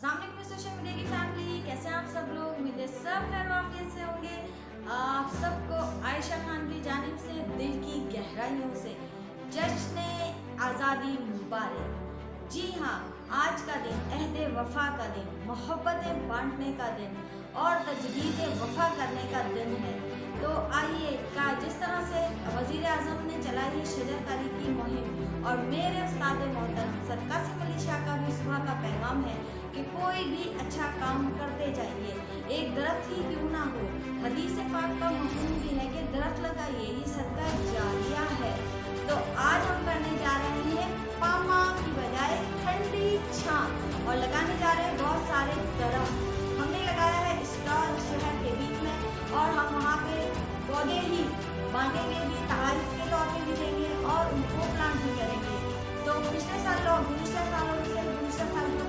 अस्सलाम वालेकुम social media की फैमिली, कैसे हैं आप सब लोग। उम्मीद है सब खैर वाफियत से होंगे। आप सबको आयशा खान की जानिब से दिल की गहराइयों से जश्न आज़ादी मुबारक। जी हाँ, आज का दिन अहद वफा का दिन, मोहब्बतें बांटने का दिन और तजदीद वफा करने का दिन है। तो आइए का जिस तरह से वज़ीर आज़म ने चलाई है शजरकारी की मुहिम और मेरे उस्ताद मोहतरम सर कासिम अली शाह का भी सुबह का पैगाम है कि कोई भी अच्छा काम करते जाइए, एक दरख्त ही क्यों ना हो। हदीस पाक का मफहूम भी है कि दरख्त लगाइए, ये सदका जारिया है। तो आज हम करने जा रहे हैं पामा की बजाय ठंडी छां और लगाने जा रहे हैं बहुत सारे दरख्त। हमने लगाया है स्टॉल शहर के बीच में और हम वहाँ पे पौधे ही बांटेंगे भी, तारीफ के तौर पे भी देंगे और उनको प्लांट भी करेंगे। तो पिछले साल तो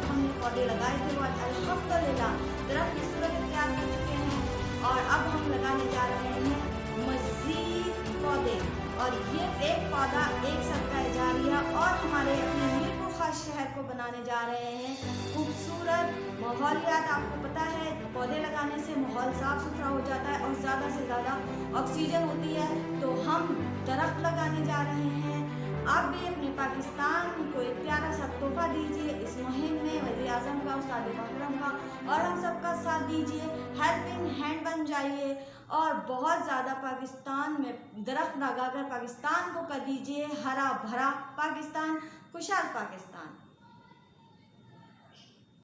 हमने पौधे लगाए थे और अल्हम्दुलिल्लाह दरख्त की सूरत इख्तियार कर चुके हैं और अब हम लगाने जा रहे हैं मज़ीद पौधे। और ये एक पौधा एक सदका जारिया और हमारे अपने मीरपुर खास शहर को बनाने जा रहे हैं खूबसूरत माहौलियात। आपको पता है पौधे लगाने से माहौल साफ सुथरा हो जाता है और ज़्यादा से ज़्यादा ऑक्सीजन होती है। तो हम दरख्त लगाने जा रहे हैं। आप भी अपने पाकिस्तान को एक प्यारा सा तोहफा दीजिए इस मुहिम में, वज़ीर आज़म का, उस्ताद मोहतरम का और हम सबका साथ दीजिए। हेल्पिंग हैंड बन जाइए और बहुत ज़्यादा पाकिस्तान में दरख्त लगाकर पाकिस्तान को कर दीजिए हरा भरा पाकिस्तान, खुशहाल पाकिस्तान।